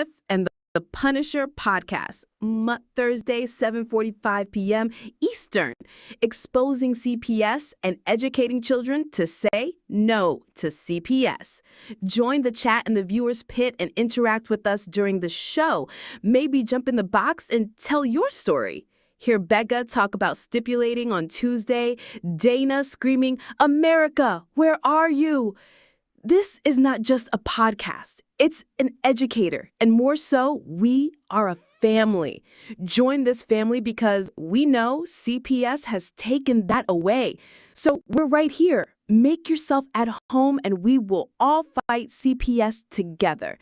Tiff and The Punisher podcast, Thursday, 7:45 p.m. Eastern, exposing CPS and educating children to say no to CPS. Join the chat in the viewers pit and interact with us during the show. Maybe jump in the box and tell your story. Hear Becca talk about stipulating on Tuesday, Dana screaming, "America, where are you?" This is not just a podcast. It's an educator, and more so, we are a family. Join this family because we know CPS has taken that away. So we're right here. Make yourself at home, and we will all fight CPS together.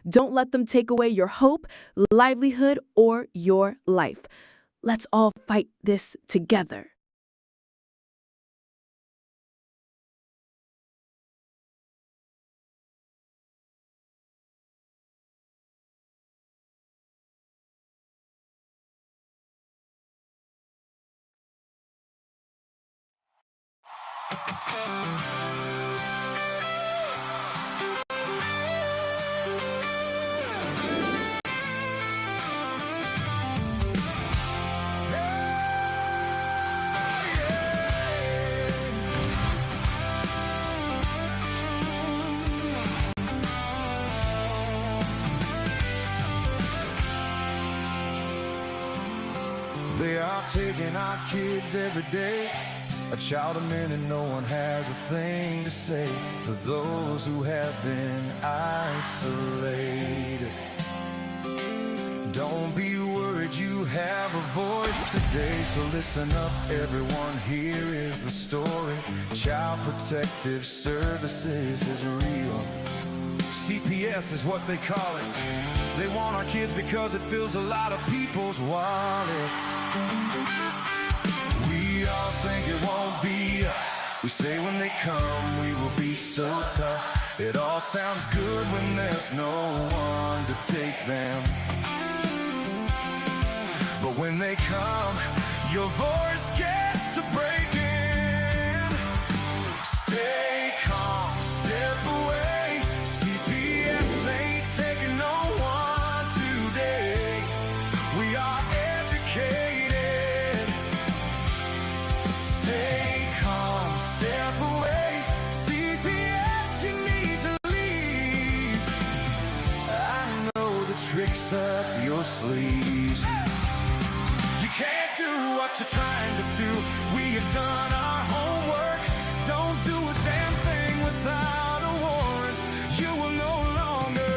Don't let them take away your hope, livelihood, or your life. Let's all fight this together. They are taking our kids every day. A child a minute, no one has a thing to say for those who have been isolated. Don't be worried, you have a voice today. So listen up, everyone, here is the story. Child Protective Services is real. CPS is what they call it. They want our kids because it fills a lot of people's wallets. We all think it won't be us. We say when they come we will be so tough. It all sounds good when there's no one to take them. But when they come, your voice gets to breaking. Stay calm, step away. CPS ain't taking no one today. We are educated. Stay calm, step away. CPS, you need to leave. I know the tricks up your sleeves. You can't do what you're trying to do. We have done our homework. Don't do a damn thing without a warrant. You will no longer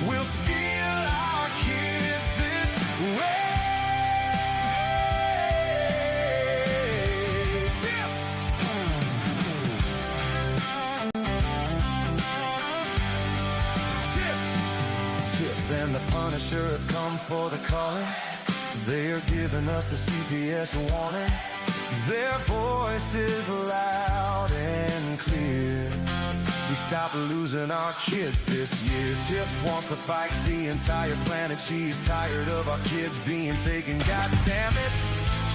will steal our kids this way. Tiff! Tiff and the Punisher have come for the calling. They are giving us the CPS warning. Their voice is loud and clear. We stop losing our kids this year. Tiff wants to fight the entire planet. She's tired of our kids being taken. God damn it.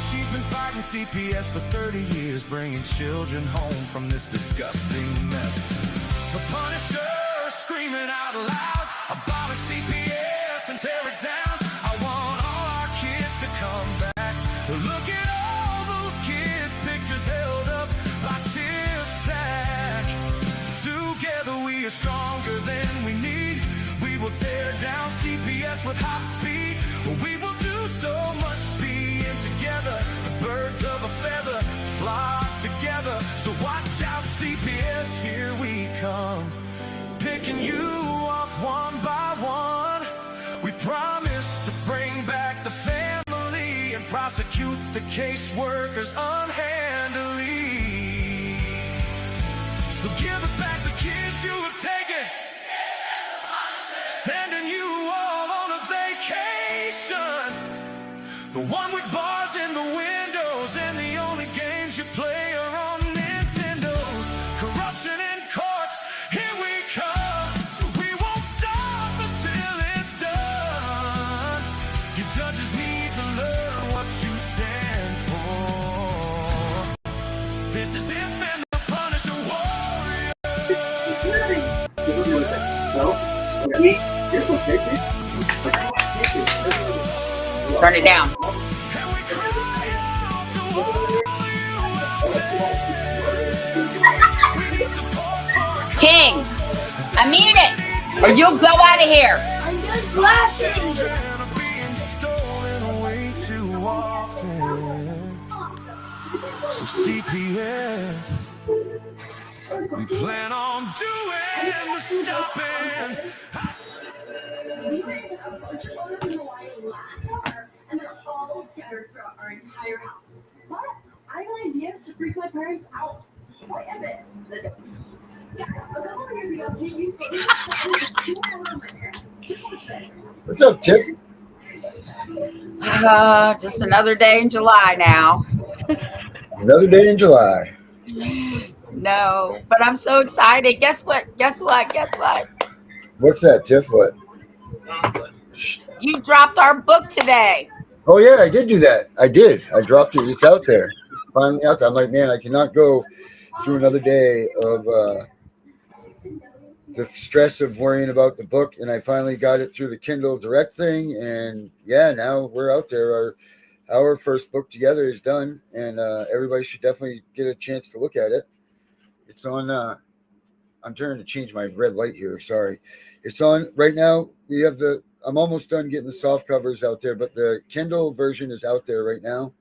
She's been fighting CPS for 30 years, bringing children home from this disgusting mess. The Punisher screaming out loud, abolish CPS and tear it down. I want all our kids to come back. Look at all those kids' pictures held up by Tiff Tack. Together we are stronger than we need. We will tear down CPS with hot speed. We will do so much being together. The birds of a feather flock together. So watch out, CPS, here we come. Picking you off one by one. We promise to bring back the family and prosecute the caseworkers unhandily. So give us back the kids you have taken. Sending you all on a vacation. The one with bars in the windows and the only games you play are on Nintendos. Corruption in courts, here we come. We won't stop until it's done. Your judges need to learn what you stand for. This is Tiff and the Punisher warrior. No, okay, here's some pictures. Turn it down. King, I mean it, or you'll go out of here. I'm just flashing. So CPS, we plan on doing the stopping. We rented a bunch of photos in Hawaii last summer, and they're all scattered throughout our entire house. But I have an idea to freak my parents out. Quite a bit. Guys, a couple of years ago, Kate used Photoshop to just pull over my parents. Just watch this. What's up, Tiff? Just another day in July now. Another day in July. No, but I'm so excited. Guess what? What's that, Tiff? What? You dropped our book today. Oh, yeah, I did do that. I did. I dropped it. It's out there. It's finally out there. I'm like, man, I cannot go through another day of the stress of worrying about the book. And I finally got it through the Kindle Direct thing. And, yeah, now we're out there. Our first book together is done. And everybody should definitely get a chance to look at it. It's on I'm trying to change my red light here. Sorry. It's on right now. We have I'm almost done getting the soft covers out there, but the Kindle version is out there right now.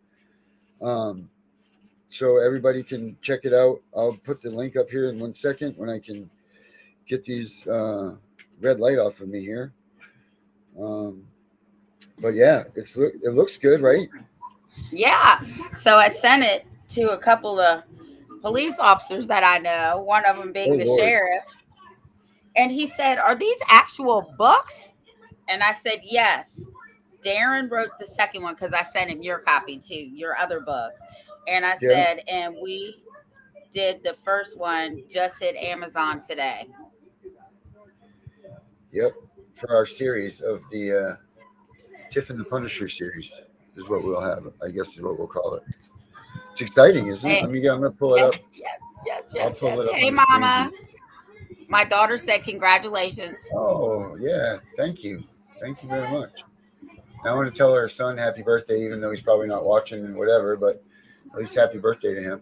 So everybody can check it out. I'll put the link up here in 1 second when I can get these red light off of me here. But yeah, it looks good, right? Yeah. So I sent it to a couple of police officers that I know, one of them being the Lord. sheriff. And he said, "Are these actual books?" And I said, "Yes." Darren wrote the second one because I sent him your copy too, your other book. And I said, and we did the first one, just hit Amazon today. Yep. For our series of the Tiff and the Punisher series is what we'll have, I guess is what we'll call it. It's exciting, isn't it? I'm going to pull it up. Yes. I'll pull it up. Hey, Mama. My daughter said congratulations. Oh, yeah. Thank you. Thank you very much. I want to tell her son happy birthday, even though he's probably not watching and whatever, but at least happy birthday to him.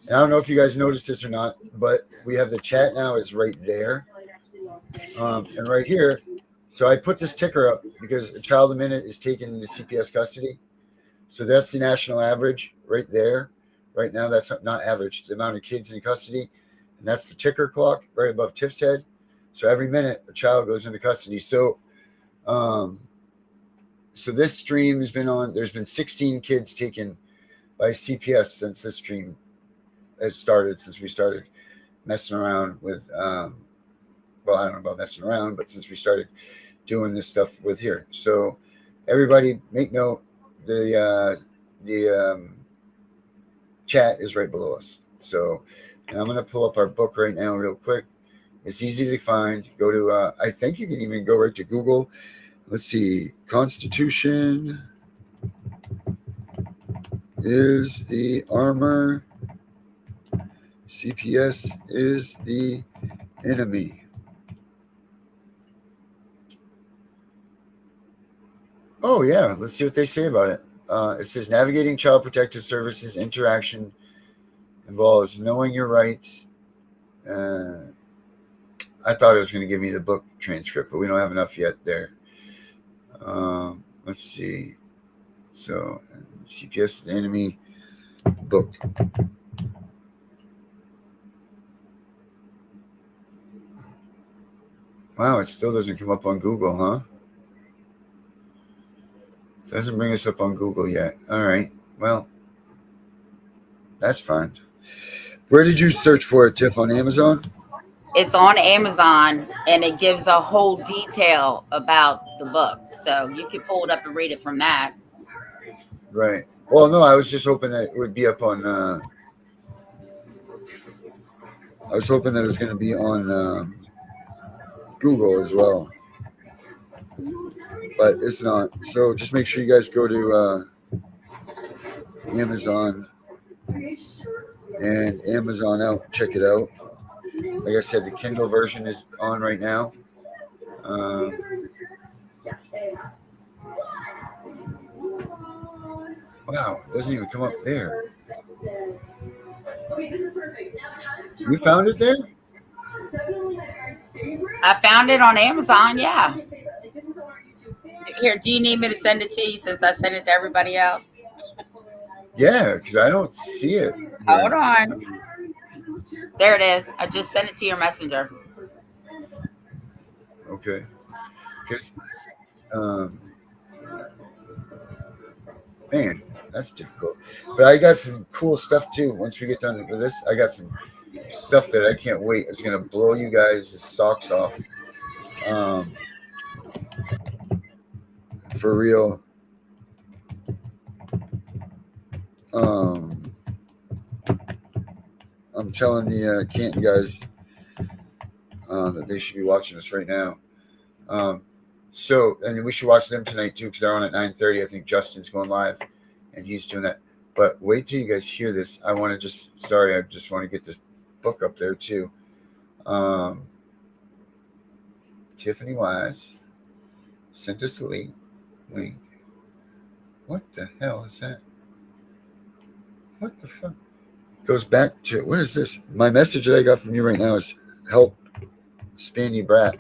And I don't know if you guys noticed this or not, but we have the chat now is right there. And right here. So I put this ticker up because a child a minute is taken into CPS custody. So that's the national average right there. Right now, that's not average, the amount of kids in custody. And that's the ticker clock right above Tiff's head. So every minute, a child goes into custody. So this stream has been on. There's been 16 kids taken by CPS since this stream has started, since we started messing around with, well, I don't know about messing around, but since we started doing this stuff with here. So everybody make note, the chat is right below us. So, and I'm going to pull up our book right now real quick. It's easy to find. Go to, I think you can even go right to Google. Let's see. Constitution is the armor. CPS is the enemy. Oh, yeah. Let's see what they say about it. It says navigating child protective services interaction involves knowing your rights. I thought it was going to give me the book transcript, but we don't have enough yet there. Let's see. So CPS, the enemy book. Wow, it still doesn't come up on Google, huh? Doesn't bring us up on Google yet. All right. Well, that's fine. Where did you search for it, Tiff? On Amazon? It's on Amazon, and it gives a whole detail about the book. So you can pull it up and read it from that. Right. Well, no, I was just hoping that it would be up on. I was hoping that it was going to be on Google as well, but it's not. So just make sure you guys go to Amazon and Amazon out. Check it out. Like I said, the Kindle version is on right now. Wow, it doesn't even come up there. Okay, this is perfect. Now time to You found it there? definitely my parents' favorite. I found it on Amazon. Yeah. Like, this is on our YouTube favorite. Here, do you need me to send it to you since I sent it to everybody else? Yeah, because I don't see it Hold here. on. There it is. I just sent it to your messenger. Okay. Because, um, man, that's difficult. But I got some cool stuff too. Once we get done with this, I got some stuff that I can't wait. It's gonna blow you guys' socks off. Um, for real. Um, I'm telling the Canton guys that they should be watching us right now. And we should watch them tonight too because they're on at 9:30. I think Justin's going live, and he's doing that. But wait till you guys hear this. I just want to get this book up there too. Tiffany Wise sent us a link. What the hell is that? What the fuck? Goes back to, what is this? My message that I got from you right now is help Spanny Brat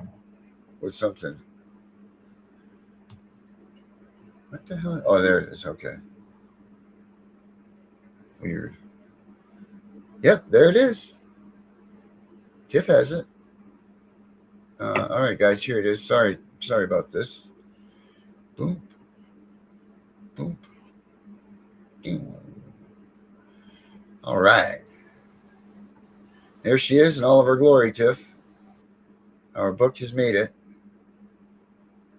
with something. What the hell? Oh, there it is. Okay. Weird. Yep, there it is. Tiff has it. All right, guys, here it is. Sorry about this. Boom. Boom. Boom. All right. There she is in all of her glory, Tiff. Our book has made it.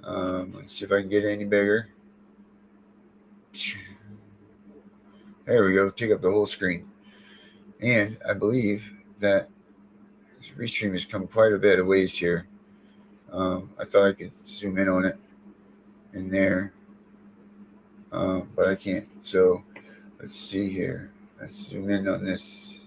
Let's see if I can get it any bigger. There we go. Take up the whole screen. And I believe that Restream has come quite a bit of ways here. I thought I could zoom in on it in there, but I can't. So let's see here. Let's zoom in on this.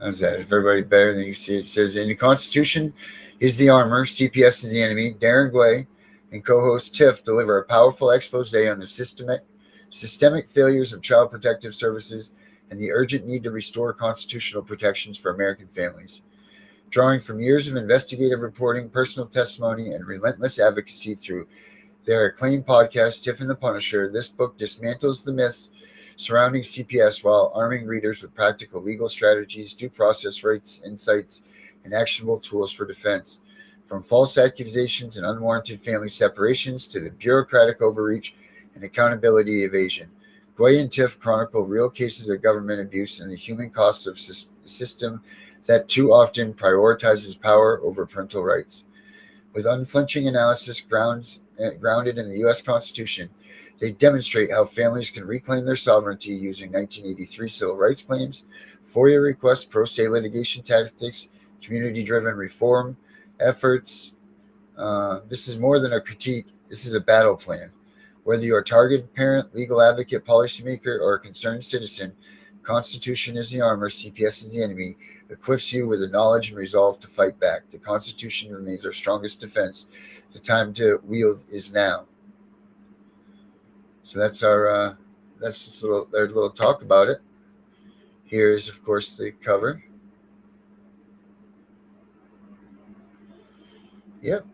How's that? If everybody better than you see it, says in the Constitution is the armor, CPS is the enemy. Darren Guay and co-host Tiff deliver a powerful expose on the systemic failures of child protective services and the urgent need to restore constitutional protections for American families. Drawing from years of investigative reporting, personal testimony, and relentless advocacy through their acclaimed podcast, Tiff and The Punisher, this book dismantles the myths surrounding CPS while arming readers with practical legal strategies, due process rights, insights, and actionable tools for defense. From false accusations and unwarranted family separations to the bureaucratic overreach and accountability evasion, Guay and Tiff chronicle real cases of government abuse and the human cost of a system that too often prioritizes power over parental rights. With unflinching analysis grounded in the U.S. Constitution, they demonstrate how families can reclaim their sovereignty using 1983 civil rights claims, FOIA requests, pro se litigation tactics, community-driven reform efforts. This is more than a critique. This is a battle plan. Whether you are a targeted parent, legal advocate, policymaker, or a concerned citizen, Constitution is the armor, CPS is the enemy, equips you with the knowledge and resolve to fight back. The Constitution remains our strongest defense. The time to wield is now. So that's their little talk about it. Here is, of course, the cover. Yep.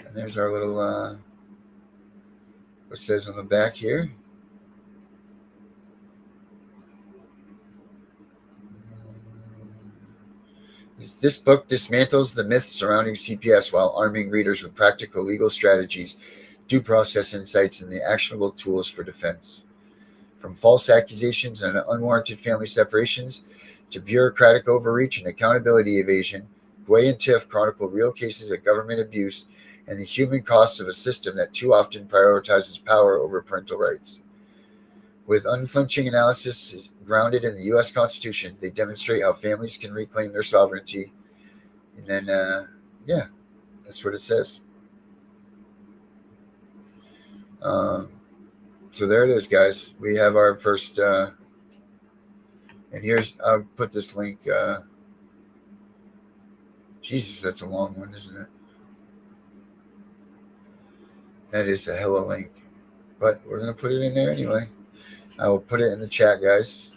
And there's our little, what says on the back here. This book dismantles the myths surrounding CPS while arming readers with practical legal strategies, due process insights, and the actionable tools for defense. From false accusations and unwarranted family separations to bureaucratic overreach and accountability evasion, Guay and Tiff chronicle real cases of government abuse and the human cost of a system that too often prioritizes power over parental rights. With unflinching analysis grounded in the U.S. Constitution, they demonstrate how families can reclaim their sovereignty. And then, that's what it says. So there it is, guys. We have our first, and I'll put this link. Jesus, that's a long one, isn't it? That is a hella link. but we're gonna put it in there anyway. I will put it in the chat, guys.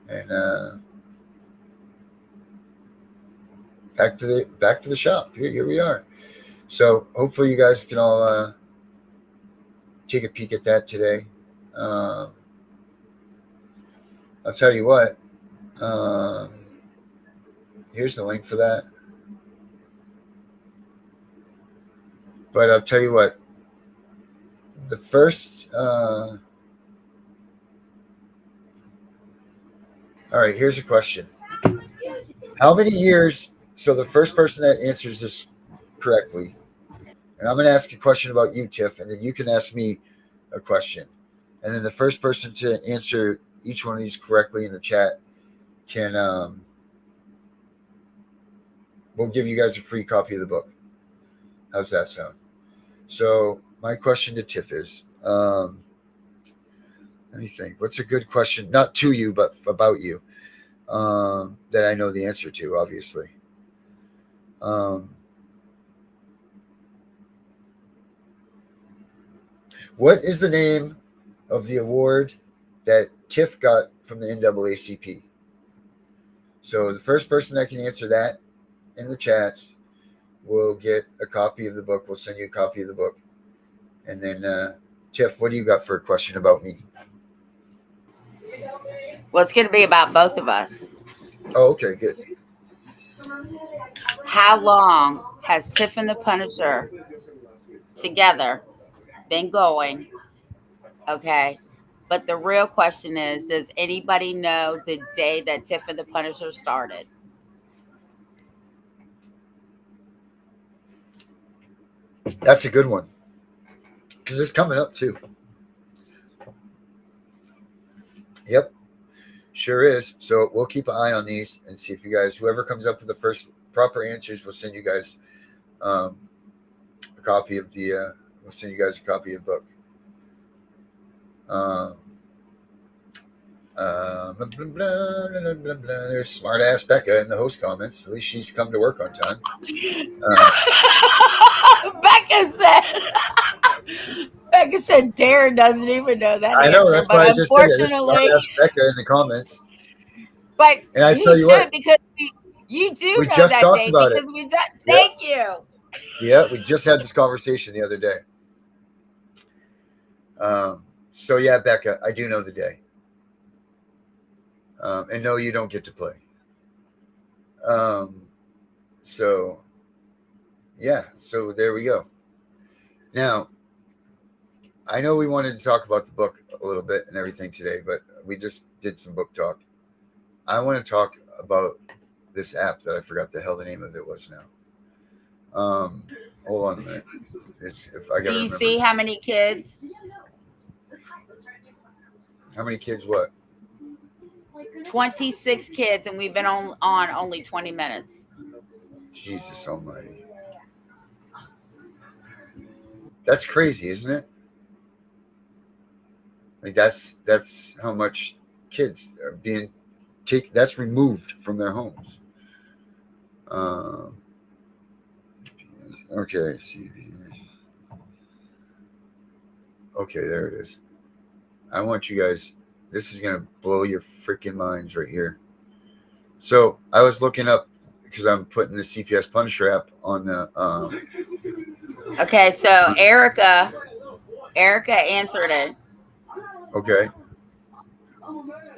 And back to the shop. Here we are. So hopefully you guys can all take a peek at that today. I'll tell you what. Here's the link for that. But I'll tell you what. The first. All right. Here's a question. How many years? So the first person that answers this correctly, and I'm going to ask a question about you, Tiff, and then you can ask me a question. And then the first person to answer each one of these correctly in the chat can, we'll give you guys a free copy of the book. How's that sound? So my question to Tiff is, let me think. What's a good question? Not to you, but about you, that I know the answer to, obviously. What is the name of the award that Tiff got from the NAACP? So the first person that can answer that in the chats will get a copy of the book. We'll send you a copy of the book. And then, Tiff, what do you got for a question about me? Well, it's going to be about both of us. Oh, okay, good. How long has Tiff and the Punisher together been going? Okay. But the real question is, does anybody know the day that Tiff and the Punisher started? That's a good one. Because it's coming up too. Yep. Sure is. So we'll keep an eye on these and see if you guys, whoever comes up with the first proper answers, we'll send you guys a copy of the, we'll send you guys a copy of the book. There's smart ass Becca in the host comments. At least she's come to work on time. Becca said Darren doesn't even know that I know, answer, that's but why I just said it. There's unfortunately, smart ass Becca in the comments. But and I he tell you should what, because you do we know just that talked day about because it. we done. Thank you. Yeah, we just had this conversation the other day. So yeah, Becca, I do know the day. And no, you don't get to play. So yeah, so there we go. Now, I know we wanted to talk about the book a little bit and everything today, but we just did some book talk. I want to talk about this app that I forgot the hell the name of it was now. Hold on a minute. If I gotta Do you remember. see how many kids? How many kids? What? 26 kids, and we've been on only 20 minutes. Jesus Almighty. That's crazy, isn't it? Like that's how much kids are being taken. That's removed from their homes. Okay, see. Okay, there it is. I want you guys. This is gonna blow your freaking minds right here. So I was looking up because I'm putting the CPS Punisher app on the. Okay, so Erica answered it. Okay.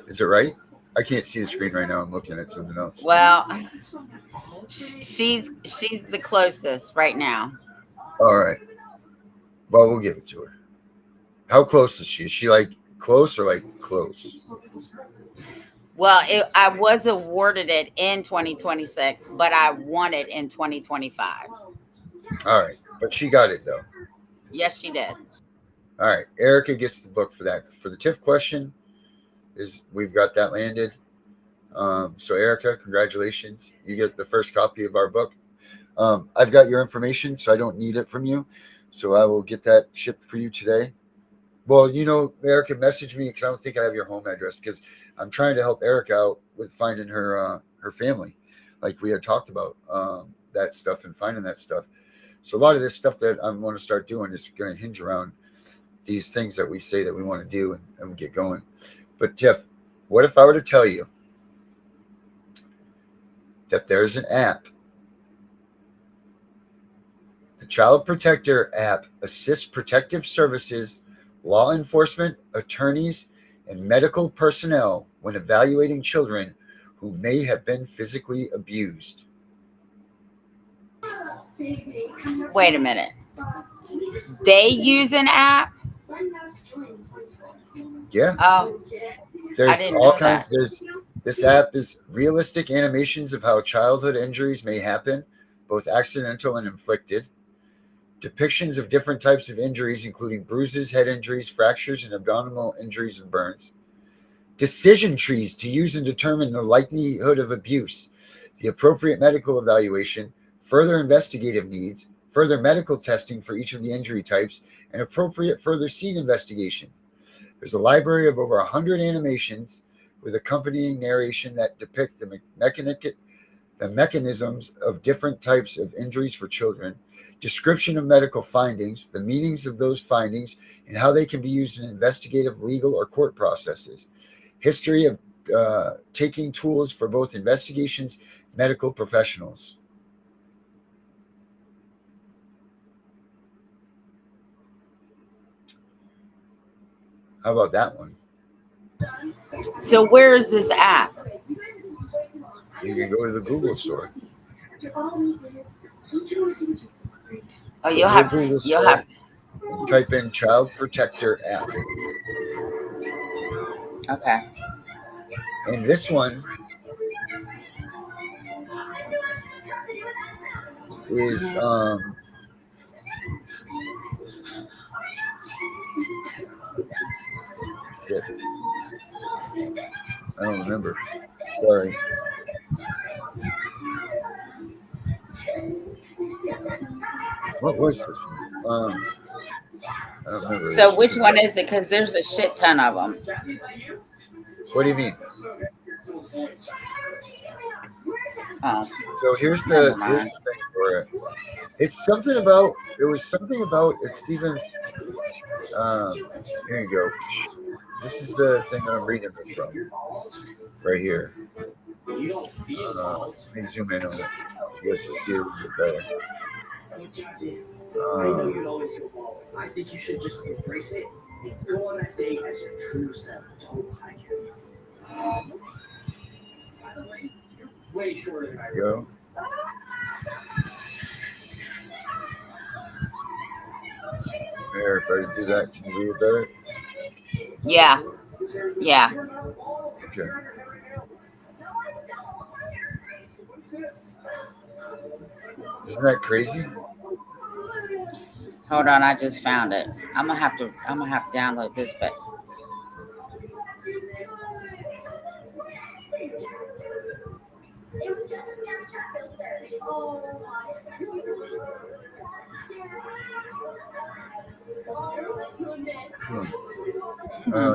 Is it right? I can't see the screen right now. I'm looking at something else. Well, she's the closest right now. All right. Well, we'll give it to her. How close is she? Is she like close or like close? Well, I was awarded it in 2026, but I won it in 2025. All right. But she got it though. Yes, she did. All right. Erica gets the book for that. For the TIFF question, we've got that landed. So Erica, congratulations. You get the first copy of our book. I've got your information, so I don't need it from you. So I will get that shipped for you today. Well, Erica, message me because I don't think I have your home address because I'm trying to help Erica out with finding her family, like we had talked about that stuff and finding that stuff. So a lot of this stuff that I'm going to start doing is going to hinge around these things that we say that we want to do and get going. But Tiff, what if I were to tell you that there's an app? The Child Protector app assists protective services, law enforcement, attorneys, and medical personnel when evaluating children who may have been physically abused. Wait a minute. They use an app? Yeah. Oh, There's didn't all know kinds. that. This app is realistic animations of how childhood injuries may happen, both accidental and inflicted. Depictions of different types of injuries, including bruises, head injuries, fractures, and abdominal injuries and burns. Decision trees to use and determine the likelihood of abuse, the appropriate medical evaluation, further investigative needs, further medical testing for each of the injury types, and appropriate further scene investigation. There's a library of over 100 animations with accompanying narration that depict the mechanisms of different types of injuries for children, description of medical findings, the meanings of those findings, and how they can be used in investigative, legal, or court processes. History of taking tools for both investigations, medical professionals. How about that one? So where is this app? You can go to the Google store. Oh, you'll have to. Type in Child Protector app. Okay. And this one is shit. I don't remember. Sorry. What was this one? I don't remember. So which one is it? Because there's a shit ton of them. What do you mean? Oh. So here's the thing for it. It's something about. It was something about. It's even. Here you go. This is the thing that I'm reading from. Right here. Let me zoom in on it. You guys can see it a little bit better. I think you should just embrace it and go on that date as your true self. Don't hide it. By the way, you're way shorter than I Go. There, if I do that, can you read it better? Yeah. Yeah. Okay. Isn't that crazy? Hold on, I just found it. I'm gonna have to download this, but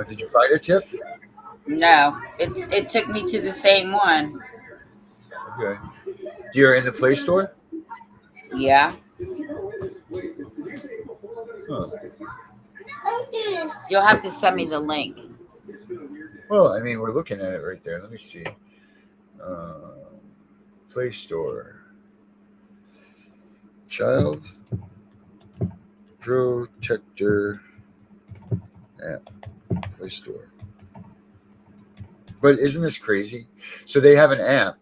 Did you find it, Tiff? no, it took me to the same one. Okay. You're in the Play Store? Yeah. Huh. You'll have to send me the link. Well, I mean, we're looking at it right there. Let me see. Play Store. Child Protector app. Play Store. But isn't this crazy? So they have an app.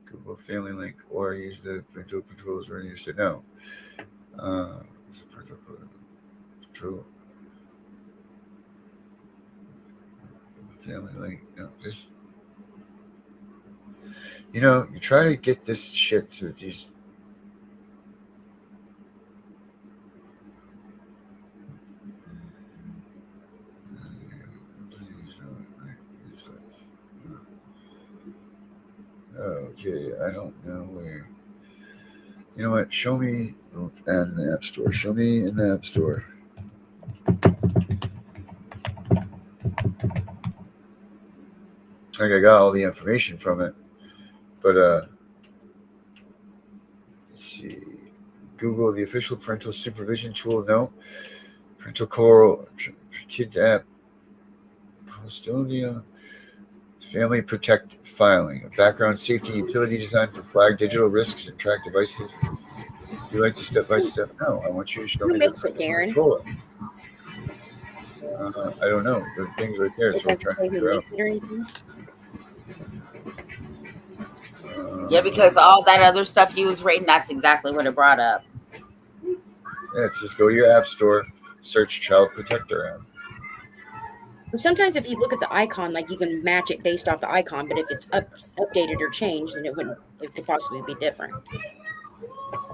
Google Family Link, or use the parental controls, or you said no. Control. Family Link. No, just you try to get this shit so that these. Okay, I don't know where. You know what? Show me in the App Store. Show me in the App Store. Like I got all the information from it, but let's see. Google the official parental supervision tool. No. Parental Coral Kids app. Custodial. Family Protect filing. A background safety utility designed for flag digital risks and track devices. Do you like the step-by-step? No, I want you to show Who me makes the it, Darren? controller. I don't know. The thing's right there. It So I'm doesn't trying say to who figure out. makes it or anything. Yeah, because all that other stuff you was reading, that's exactly what it brought up. Yeah, it says go to your app store, search Child Protector app. Sometimes if you look at the icon, like you can match it based off the icon, but if it's updated or changed, then it could possibly be different.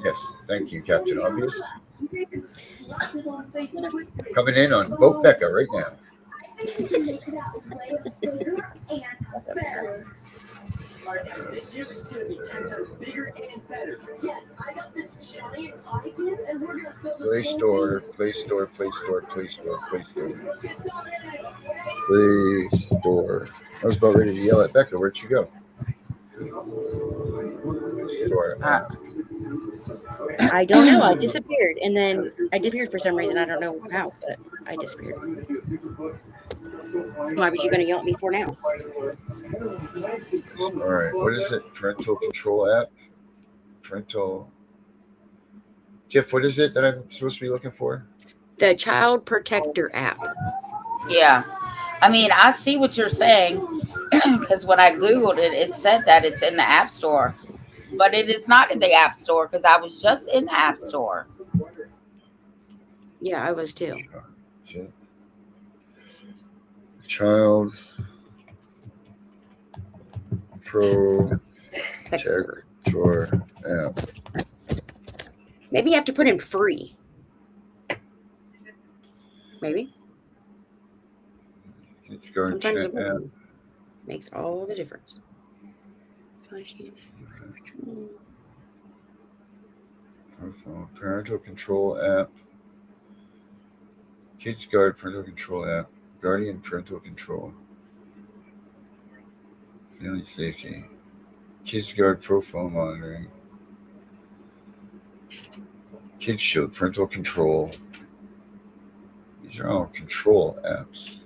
Yes, thank you, Captain Obvious. Coming in on Vote Becca right now. Guys, this year this is gonna be 10 times bigger and better. Yes, I got this giant pie tin, and we're gonna fill this Play whole Store, thing. Play Store, Play Store, Play Store, Play Store, Let's get started. Play Store. I was about ready to yell at Becca. Where'd she go? Store. I don't know. I disappeared, and then I disappeared for some reason. I don't know how, but I disappeared. Why was you going to yell at me for now? All right. What is it? Parental Control app? Parental. Tiff, what is it that I'm supposed to be looking for? The Child Protector app. Yeah. I mean, I see what you're saying because when I Googled it, it said that it's in the App Store. But it is not in the App Store because I was just in the App Store. Yeah, I was too. Child Protector app. Maybe you have to put in free. Maybe. Let's go and Sometimes check it app. makes all the difference. Parental Control app. Kids Guard Parental Control app. Guardian Parental Control. Family Safety. Kids Guard Profile Monitoring. Kids Shield Parental Control. These are all control apps.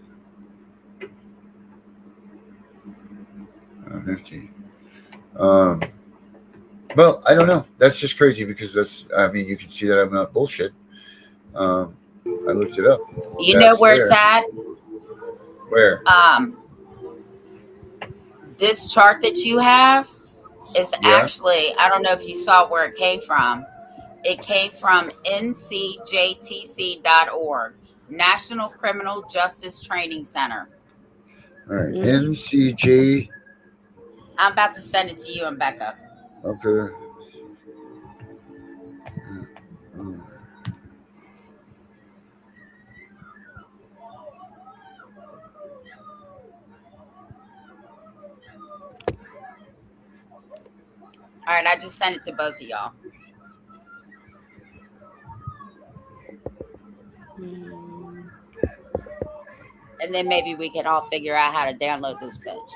Nifty. Well, I don't know. That's just crazy because you can see that I'm not bullshit. I looked it up. You know where it's at? Where? This chart that you have is actually, I don't know if you saw where it came from. It came from ncjtc.org, National Criminal Justice Training Center. All right. NCJ. I'm about to send it to you and Becca. Okay. All right, I just sent it to both of y'all. And then maybe we can all figure out how to download this bitch.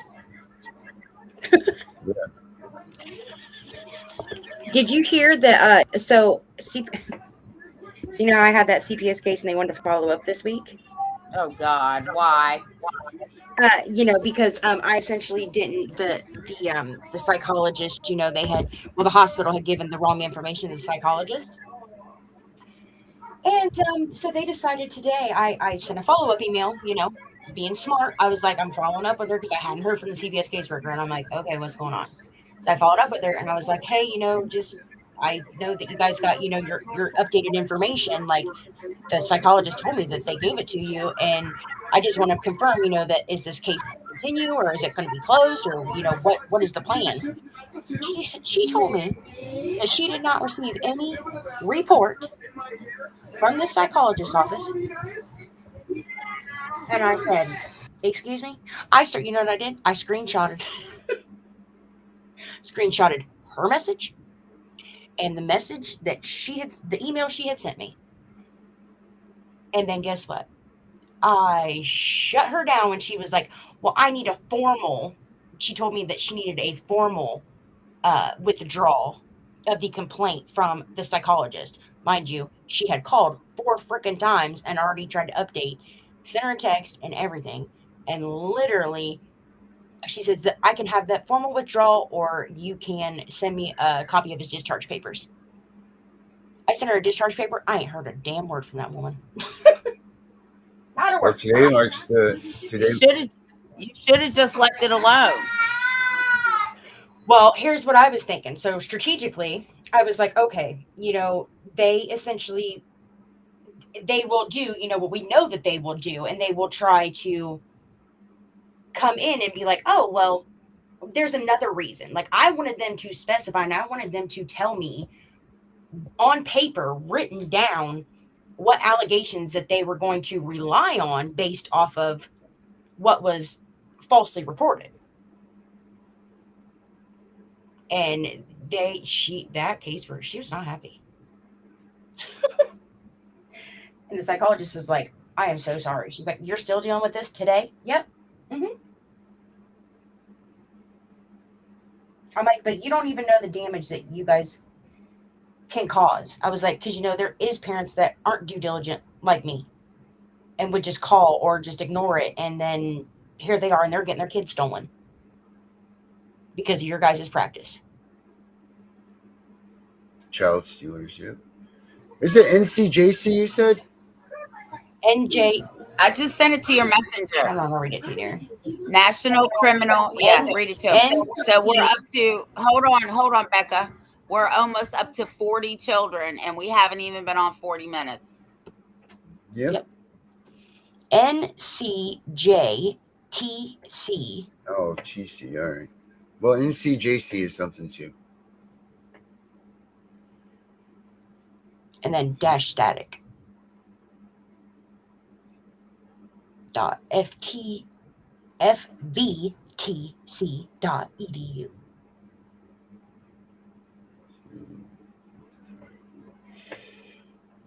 Did you hear that? So you know, I had that CPS case, and they wanted to follow up this week. Oh God, why? You know, because I essentially didn't the psychologist. You know, the hospital had given the wrong information to the psychologist, and so they decided today. I sent a follow up email. You know, being smart, I was like, I'm following up with her because I hadn't heard from the CPS caseworker, and I'm like, okay, what's going on? So I followed up with her, and I was like, hey, you know, I know that you guys got, you know, your updated information. Like the psychologist told me that they gave it to you, and I just want to confirm, you know, that is this case continue or is it going to be closed, or you know, what is the plan? She told me that she did not receive any report from the psychologist's office, and I said, excuse me. You know what I did? I screenshotted her message and the message that the email she had sent me. And then guess what? I shut her down when she was like, well, I need a formal. She told me that she needed a formal withdrawal of the complaint from the psychologist. Mind you, she had called 4 freaking times and already tried to update, sent her a text and everything. And literally, she says that I can have that formal withdrawal or you can send me a copy of his discharge papers. I sent her a discharge paper. I ain't heard a damn word from that woman. Not a Well, word. today marks the today. You should have just left it alone. Well, here's what I was thinking. So strategically, I was like, okay, they essentially, they will do, what we know that they will do, and they will try to come in and be like, oh, well, there's another reason. Like, I wanted them to specify, and I wanted them to tell me on paper, written down, what allegations that they were going to rely on based off of what was falsely reported. And that case where she was not happy. And the psychologist was like, I am so sorry. She's like, you're still dealing with this today? Yep. Mm-hmm. I'm like, but you don't even know the damage that you guys can cause. I was like, because there is parents that aren't due diligent like me and would just call or just ignore it. And then here they are and they're getting their kids stolen because of your guys' practice. Child stealers, yeah. Is it NCJC you said? NJ. I just sent it to your messenger. I'm not going to read it to you there. National Criminal. Yeah, read it to him. So we're up to, hold on, Becca. We're almost up to 40 children, and we haven't even been on 40 minutes. Yep. NCJTC. Oh, TC, all right. Well, NCJC is something too. And then dash static. FVTC.edu.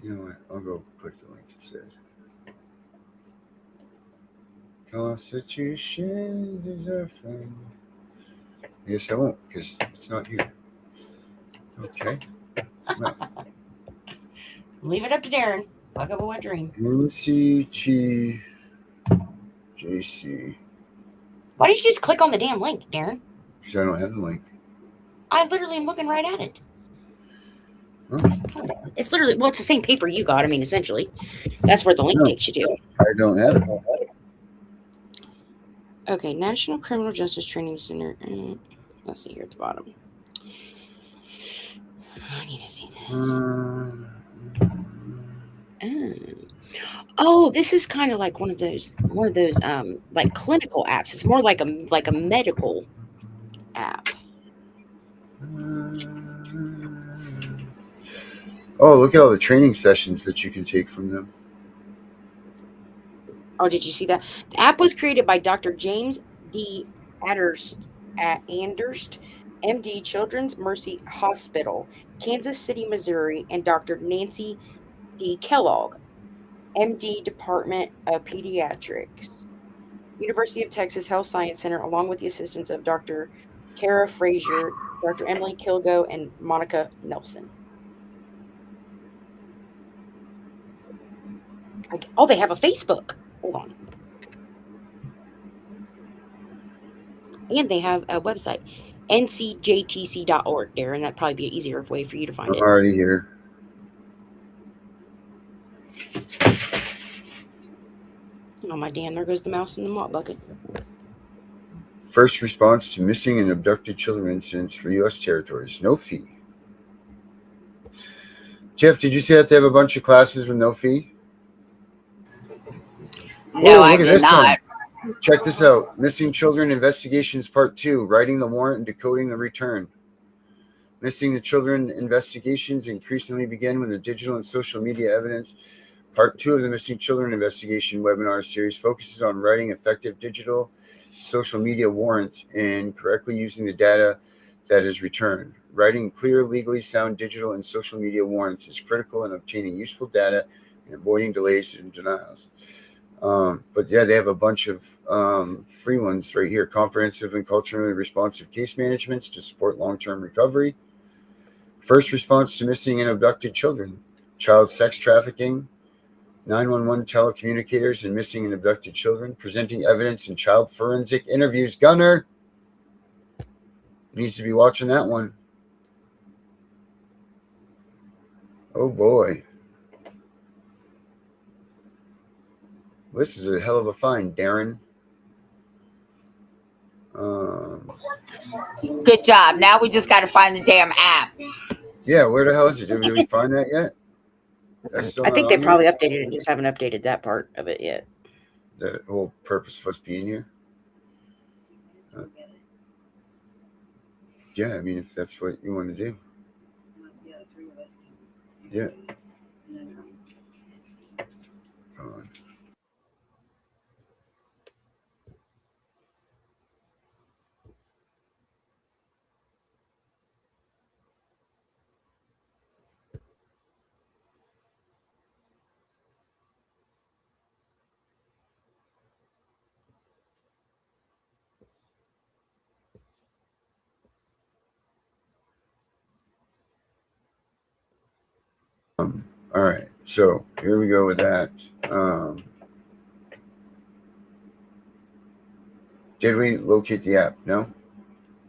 You know what? I'll go click the link instead. Constitution is our friend. I guess I won't because it's not here. Okay. No. Leave it up to Darren. Fuck up a wet dream. NCTJC. Why didn't you just click on the damn link, Darren? Because I don't have the link. I literally am looking right at it. Huh? It's literally, it's the same paper you got. I mean, essentially. That's where the link takes you to. I don't have it. Okay, National Criminal Justice Training Center. Let's see here at the bottom. I need to see this. Oh, this is kind of like one of those like clinical apps. It's more like a medical app. Oh, look at all the training sessions that you can take from them. Oh, did you see that? The app was created by Dr. James D. Anderst, MD, Children's Mercy Hospital, Kansas City, Missouri, and Dr. Nancy D. Kellogg, MD, Department of Pediatrics, University of Texas Health Science Center, along with the assistance of Dr. Tara Frazier, Dr. Emily Kilgo, and Monica Nelson. Oh, they have a Facebook. Hold on. And they have a website, ncjtc.org, Darren. That'd probably be an easier way for you to find it. I'm already here. Oh, my damn, there goes the mouse in the mop bucket. First response to missing and abducted children incidents for U.S. territories. No fee. Jeff, did you say that they have a bunch of classes with no fee? No, I did not. One. Check this out. Missing Children Investigations Part 2. Writing the Warrant and Decoding the Return. Missing the Children Investigations increasingly begin with the digital and social media evidence. Part 2 of the Missing Children Investigation webinar series focuses on writing effective digital social media warrants and correctly using the data that is returned. Writing clear, legally sound digital and social media warrants is critical in obtaining useful data and avoiding delays and denials. But yeah, they have a bunch of free ones right here. Comprehensive and culturally responsive case managements to support long-term recovery. First response to missing and abducted children. Child sex trafficking. 911 telecommunicators and missing and abducted children, presenting evidence in child forensic interviews. Gunner needs to be watching that one. Oh boy. This is a hell of a find, Darren. Good job. Now we just got to find the damn app. Yeah, where the hell is it? Did we find that yet? I think they probably updated it and just haven't updated that part of it yet. The whole purpose of us being here. Yeah, I mean, if that's what you want to do. Yeah. Come on. All right, so here we go with that. Did we locate the app? No?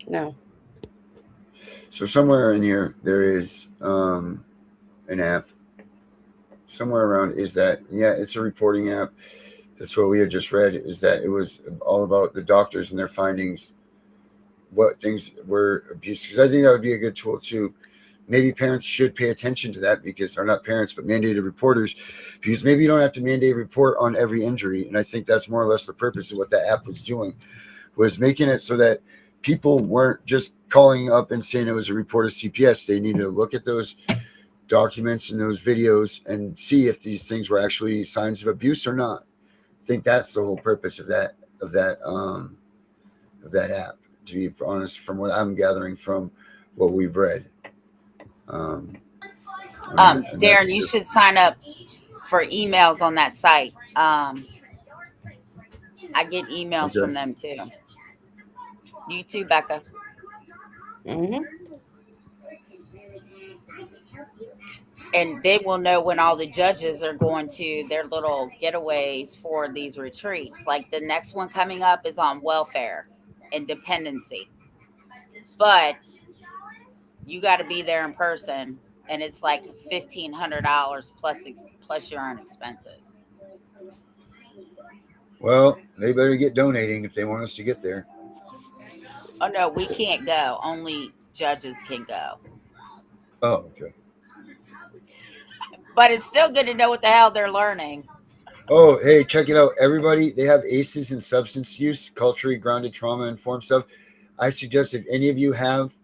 No. So somewhere in here, there is an app. Somewhere around is that, yeah, it's a reporting app. That's what we had just read, is that it was all about the doctors and their findings, what things were abused. Because I think that would be a good tool too. Maybe parents should pay attention to that, because, or not parents, but mandated reporters, because maybe you don't have to mandate a report on every injury. And I think that's more or less the purpose of what that app was doing, was making it so that people weren't just calling up and saying it was a report of CPS. They needed to look at those documents and those videos and see if these things were actually signs of abuse or not. I think that's the whole purpose of that app, to be honest, from what I'm gathering from what we've read. Darren, you should sign up for emails on that site. I get emails from them too. You too, Becca. Mm-hmm. And they will know when all the judges are going to their little getaways for these retreats. Like the next one coming up is on welfare and dependency. But you got to be there in person, and it's like $1,500 plus your own expenses. Well, they better get donating if they want us to get there. Oh no, we can't go. Only judges can go. Oh, okay. But it's still good to know what the hell they're learning. Oh, hey, check it out, everybody. They have ACEs in substance use, culturally grounded, trauma-informed stuff. I suggest if any of you have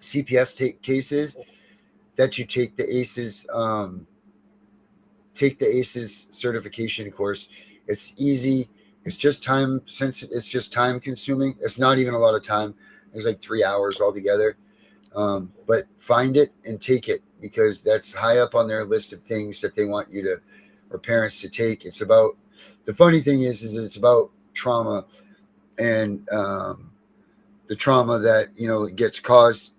CPS cases, that you take the ACEs certification course. It's easy. It's just time sensitive. It's just time consuming. It's not even a lot of time. It's like 3 hours altogether. But find it and take it, because that's high up on their list of things that they want you to, or parents to take. It's about, the funny thing is it's about trauma, and the trauma that, you know, gets caused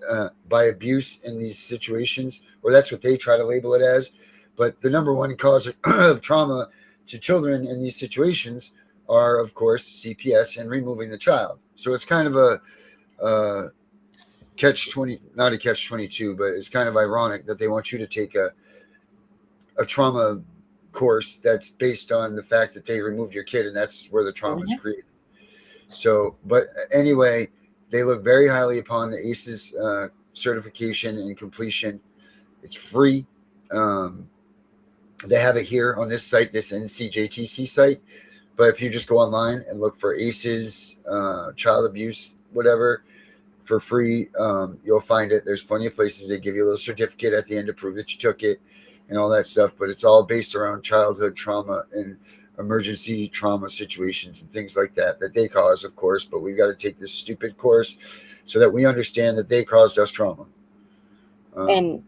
by abuse in these situations, or that's what they try to label it as. But the number one cause of trauma to children in these situations are, of course, CPS and removing the child. So it's kind of a catch-20, not a catch-22, but it's kind of ironic that they want you to take a trauma course that's based on the fact that they removed your kid, and that's where the trauma is created. So, but anyway, they look very highly upon the ACEs certification and completion. It's free. They have it here on this site, this NCJTC site. But if you just go online and look for ACEs, child abuse, whatever, for free, you'll find it. There's plenty of places they give you a little certificate at the end to prove that you took it and all that stuff. But it's all based around childhood trauma and emergency trauma situations and things like that they cause, of course. But we've got to take this stupid course so that we understand that they caused us trauma. And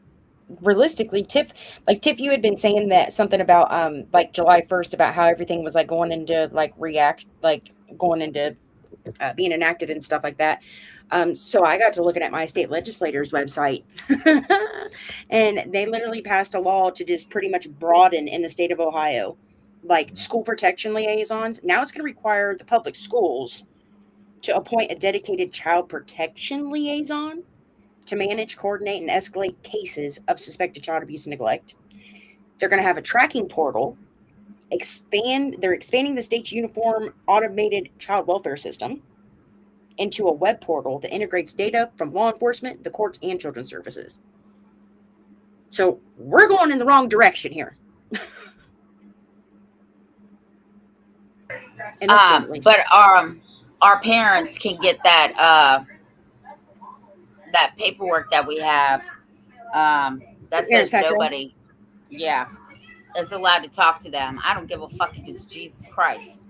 realistically, Tiff, you had been saying that something about like July 1st about how everything was like going into like being enacted and stuff like that. So I got to looking at my state legislator's website, and they literally passed a law to just pretty much broaden in the state of Ohio, like school protection liaisons. Now it's going to require the public schools to appoint a dedicated child protection liaison to manage, coordinate, and escalate cases of suspected child abuse and neglect. They're going to have a tracking portal. They're expanding the state's uniform automated child welfare system into a web portal that integrates data from law enforcement, the courts, and children's services. So we're going in the wrong direction here. But our parents can get that that paperwork that we have that says nobody, is allowed to talk to them. I don't give a fuck if it's Jesus Christ.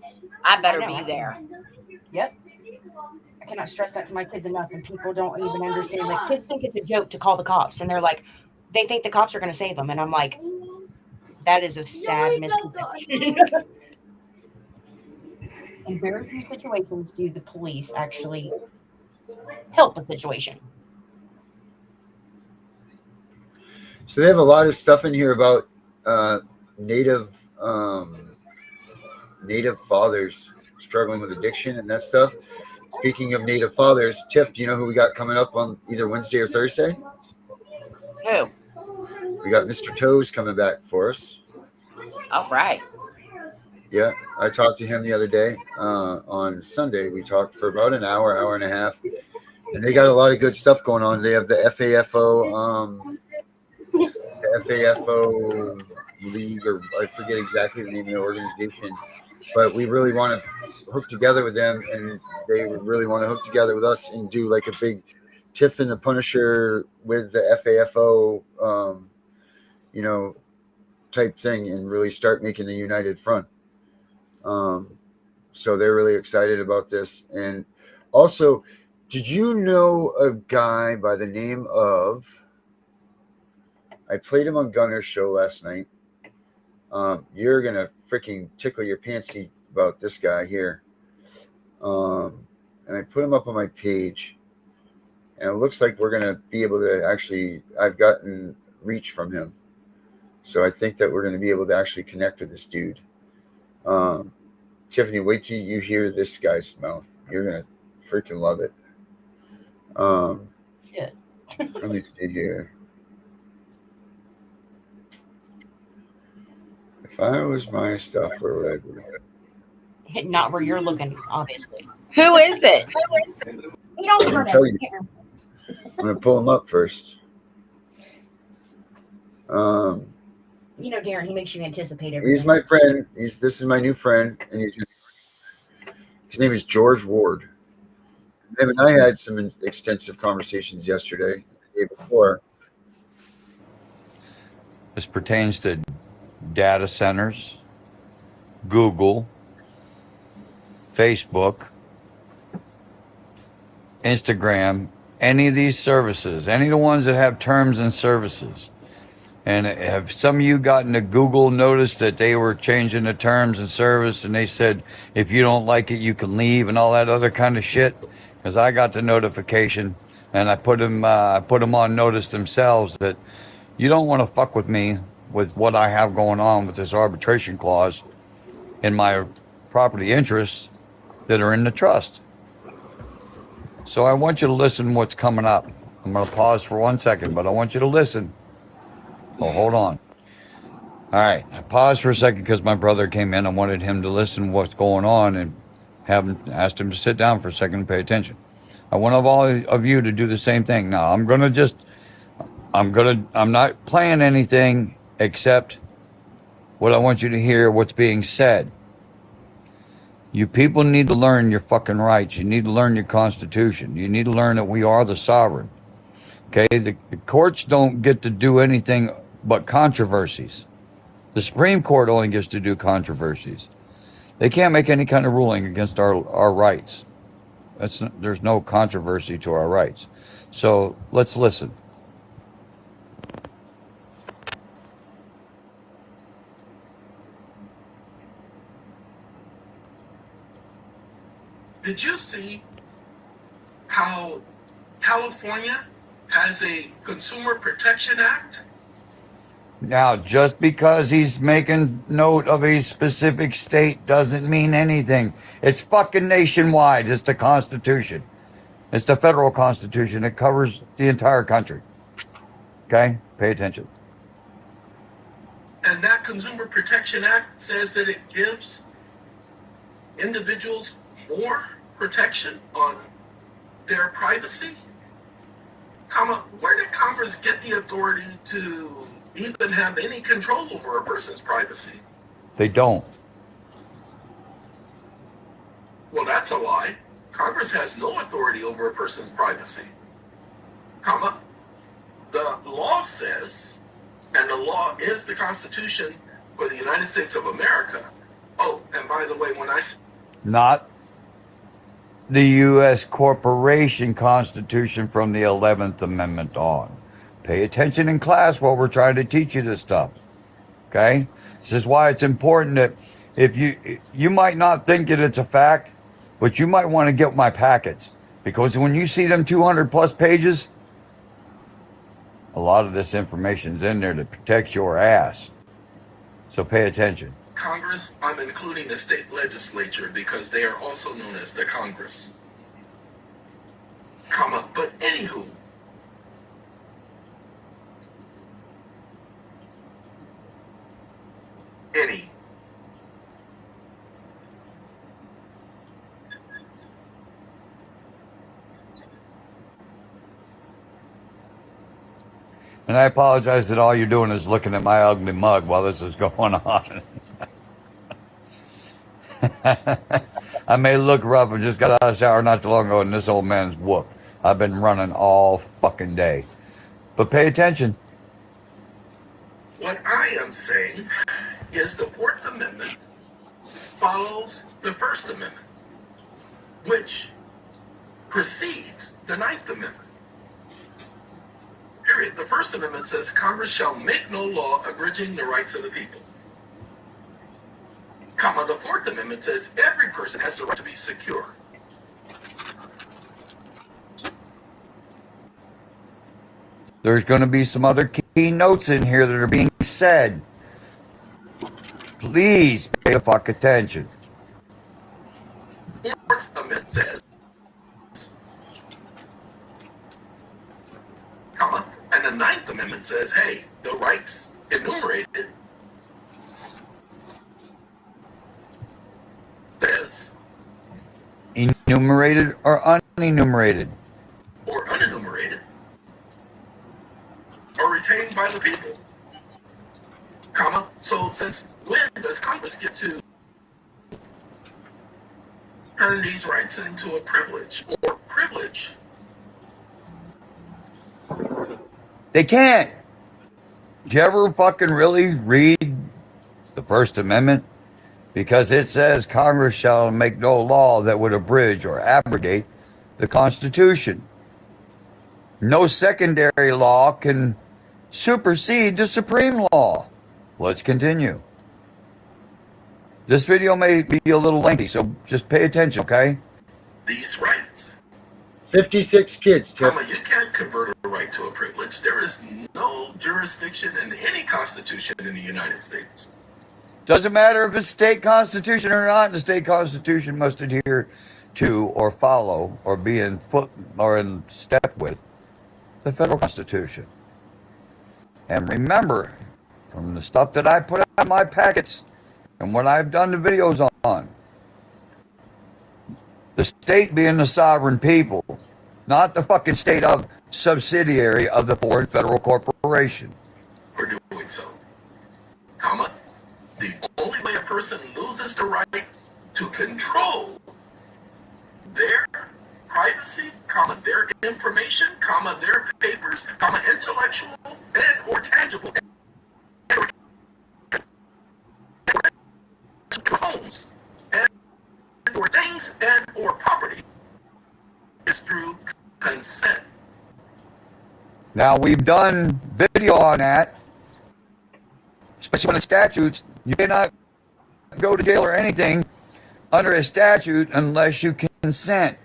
I better be there. Yep. I cannot stress that to my kids enough, and people don't even understand. Like, kids think it's a joke to call the cops, and they're like, they think the cops are going to save them, and I'm like, that is a sad misconception. In very few situations do the police actually help a situation. So they have a lot of stuff in here about native fathers struggling with addiction and that stuff. Speaking of native fathers, Tiff, do you know who we got coming up on either Wednesday or Thursday? Who? We got Mr. Toes coming back for us. All right. Yeah, I talked to him the other day. On Sunday, we talked for about an hour and a half. And they got a lot of good stuff going on. They have the FAFO League, or I forget exactly the name of the organization. But we really want to hook together with them, and they would really want to hook together with us and do like a big Tiff and the Punisher with the FAFO, type thing, and really start making the united front. So they're really excited about this. And also, did you know a guy by the name of, I played him on Gunner's show last night. You're going to freaking tickle your pantsy about this guy here. And I put him up on my page, and it looks like we're going to be able to actually, I've gotten reach from him. So I think that we're going to be able to actually connect with this dude. Tiffany, wait till you hear this guy's mouth. You're going to freaking love it. Shit. Let me see here. If I was my stuff, where would I be? Not where you're looking, obviously. Who is it? You don't I'll tell you. I'm going to pull him up first. You know, Darren, he makes you anticipate everything. He's my friend. This is my new friend, and his name is George Ward. Him and I had some extensive conversations yesterday, the day before. This pertains to data centers, Google, Facebook, Instagram, any of these services, any of the ones that have terms and services. And have some of you gotten a Google notice that they were changing the terms and service, and they said, if you don't like it, you can leave and all that other kind of shit? Because I got the notification, and I put them on notice themselves that you don't want to fuck with me with what I have going on with this arbitration clause in my property interests that are in the trust. So I want you to listen what's coming up. I'm going to pause for 1 second, but I want you to listen. Oh, hold on. All right. I paused for a second because my brother came in. I wanted him to listen to what's going on and asked him to sit down for a second and pay attention. I want all of you to do the same thing. Now, I'm not playing anything except what I want you to hear, what's being said. You people need to learn your fucking rights. You need to learn your Constitution. You need to learn that we are the sovereign. Okay? The courts don't get to do anything but controversies. The Supreme Court only gets to do controversies. They can't make any kind of ruling against our rights. There's no controversy to our rights. So let's listen. Did you see how California has a Consumer Protection Act? Now, just because he's making note of a specific state doesn't mean anything. It's fucking nationwide. It's the Constitution. It's the federal Constitution. It covers the entire country. Okay? Pay attention. And that Consumer Protection Act says that it gives individuals more protection on their privacy? Where did Congress get the authority to even have any control over a person's privacy? They don't. Well, that's a lie. Congress has no authority over a person's privacy. The law says, and the law is the Constitution for the United States of America. Oh, and by the way, when I... Not the U.S. Corporation Constitution from the 11th Amendment on. Pay attention in class while we're trying to teach you this stuff. Okay? This is why it's important that if you might not think that it's a fact, but you might want to get my packets. Because when you see them 200 plus pages, a lot of this information's in there to protect your ass. So pay attention. Congress, I'm including the state legislature because they are also known as the Congress. But anywho, And I apologize that all you're doing is looking at my ugly mug while this is going on. I may look rough. I just got out of the shower not too long ago and this old man's whooped. I've been running all fucking day. But pay attention. What I am saying is the Fourth Amendment follows the First Amendment, which precedes the Ninth Amendment. Period. The First Amendment says Congress shall make no law abridging the rights of the people. The Fourth Amendment says every person has the right to be secure. There's going to be some other key notes in here that are being said. Please pay the fuck attention. The Fourth Amendment says, and the Ninth Amendment says, hey, the rights enumerated says enumerated or unenumerated? Or unenumerated are retained by the people. So since when does Congress get to turn these rights into a privilege or privilege? They can't. Did you ever fucking really read the First Amendment? Because it says Congress shall make no law that would abridge or abrogate the Constitution. No secondary law can supersede the supreme law. Let's continue. This video may be a little lengthy, so just pay attention, okay? These rights. 56 kids, Tiff. You can't convert a right to a privilege. There is no jurisdiction in any constitution in the United States. Doesn't matter if it's state constitution or not. The state constitution must adhere to or follow or be in foot or in step with the federal constitution. And remember, from the stuff that I put out in my packets and what I've done the videos on, the state being the sovereign people, not the fucking state of subsidiary of the foreign federal corporation. For doing so. The only way a person loses the rights to control their privacy, their information, their papers, intellectual and or tangible homes and or things and or property is through consent. Now we've done video on that, especially when the statutes, you cannot go to jail or anything under a statute unless you consent.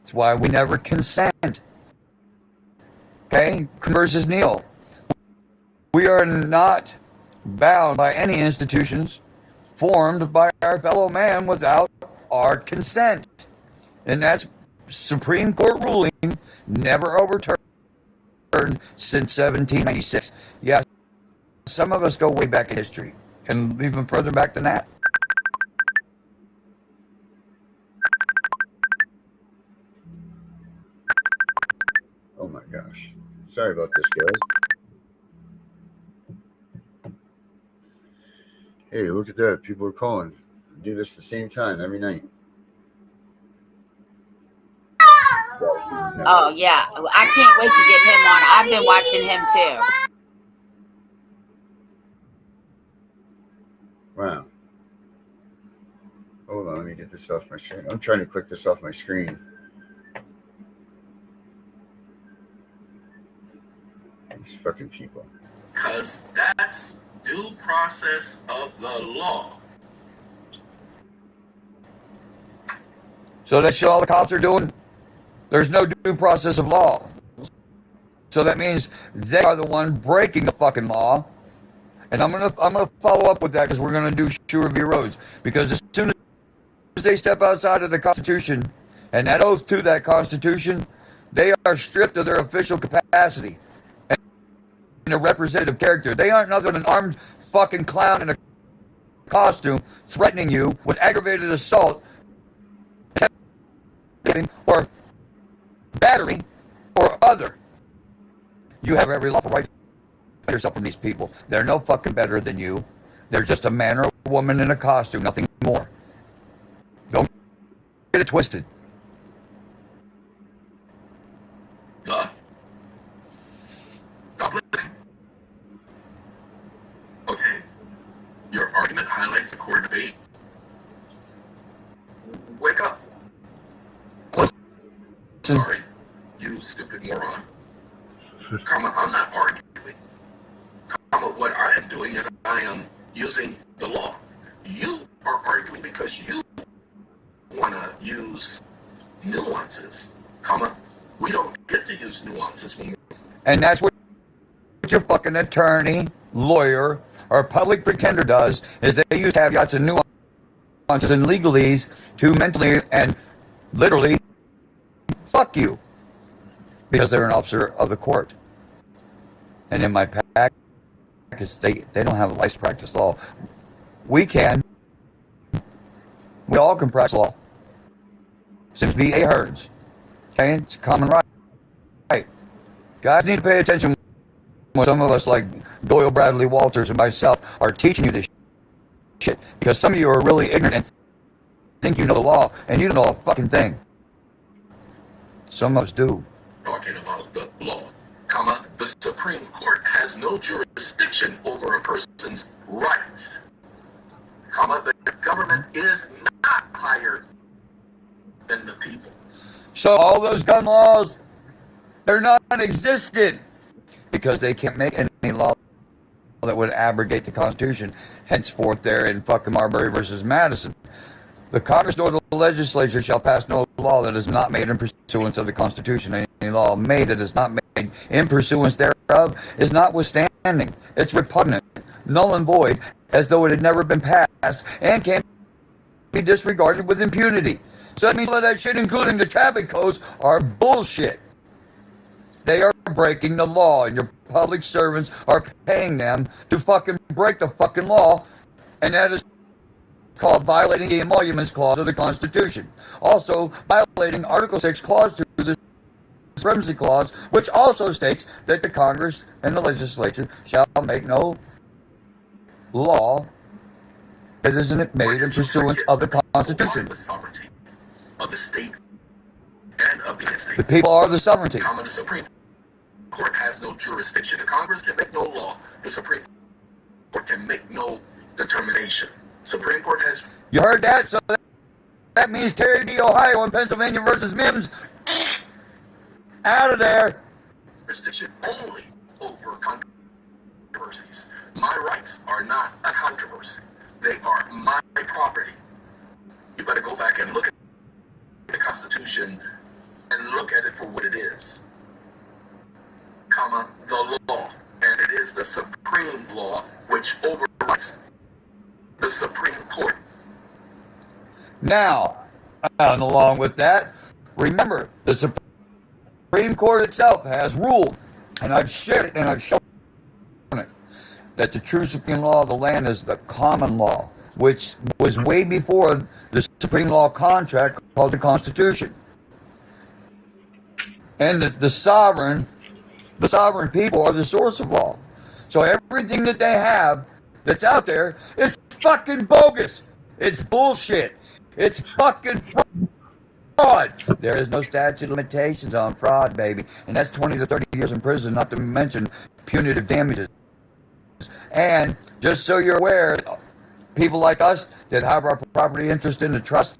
That's why we never consent. Okay? Versus Neil. We are not bound by any institutions formed by our fellow man without our consent. And that's Supreme Court ruling, never overturned since 1796. Yeah, some of us go way back in history, and even further back than that. Oh my gosh. Sorry about this, guys. Hey, look at that. People are calling. I do this at the same time every night. Oh, yeah. I can't wait to get him on. I've been watching him too. Wow. Hold on, let me get this off my screen. I'm trying to click this off my screen. These fucking people. Because that's due process of the law. So that's all the cops are doing? There's no due process of law. So that means they are the one breaking the fucking law. And I'm gonna follow up with that because we're gonna do Sure v. Rhodes. Because as soon as they step outside of the Constitution and that oath to that Constitution, they are stripped of their official capacity and a representative character. They aren't nothing than an armed fucking clown in a costume threatening you with aggravated assault or battery or other. You have every lawful right to defend yourself from these people. They're no fucking better than you. They're just a man or a woman in a costume, nothing more. Don't get it twisted. Stop listening. Okay. Your argument highlights a core debate. Wake up. Sorry, you stupid moron. I'm not arguing. What I am doing is I am using the law. You are arguing because you want to use nuances. We don't get to use nuances when And that's what your fucking attorney, lawyer, or public pretender does, is they use caveats and nuances and legalese to mentally and literally fuck you. Because they're an officer of the court. And in my practice, they don't have a license to practice law. We can. We all can practice law. Since V.A. Hearns. Okay? It's a common right. Guys need to pay attention when some of us like Doyle Bradley Walters and myself are teaching you this shit. Because some of you are really ignorant and think you know the law, and you don't know a fucking thing. Some of us do. Talking about the law, the Supreme Court has no jurisdiction over a person's rights, the government is not higher than the people. So all those gun laws, they're non-existent because they can't make any law that would abrogate the Constitution. Henceforth, there in fucking Marbury versus Madison. The Congress nor the legislature shall pass no law that is not made in pursuance of the Constitution. Any law made that is not made in pursuance thereof is notwithstanding. It's repugnant, null and void, as though it had never been passed, and can be disregarded with impunity. So that means all that shit, including the traffic codes, are bullshit. They are breaking the law, and your public servants are paying them to fucking break the fucking law, and that is called violating the Emoluments Clause of the Constitution. Also, violating Article 6, Clause 2 of the Supremacy Clause, which also states that the Congress and the legislature shall make no law that isn't made in pursuance of the Constitution. The sovereignty of the state and of the United States. The people are the sovereignty. The Supreme Court has no jurisdiction. The Congress can make no law. The Supreme Court can make no determination. Supreme Court has... You heard that? So that means Terry v. Ohio and Pennsylvania versus Mims. Out of there. Jurisdiction only over controversies. My rights are not a controversy. They are my property. You better go back and look at the Constitution look at it for what it is, comma, the law. And it is the supreme law which overrides the Supreme Court. Now, and along with that, remember, the Supreme Court itself has ruled, and I've shared it and I've shown it, that the true supreme law of the land is the common law, which was way before the supreme law contract called the Constitution. And the sovereign people are the source of law. So everything that they have that's out there is fucking bogus. It's bullshit. It's fucking fraud. There is no statute of limitations on fraud, baby. And that's 20 to 30 years in prison, not to mention punitive damages. And just so you're aware, people like us that have our property interest in the trust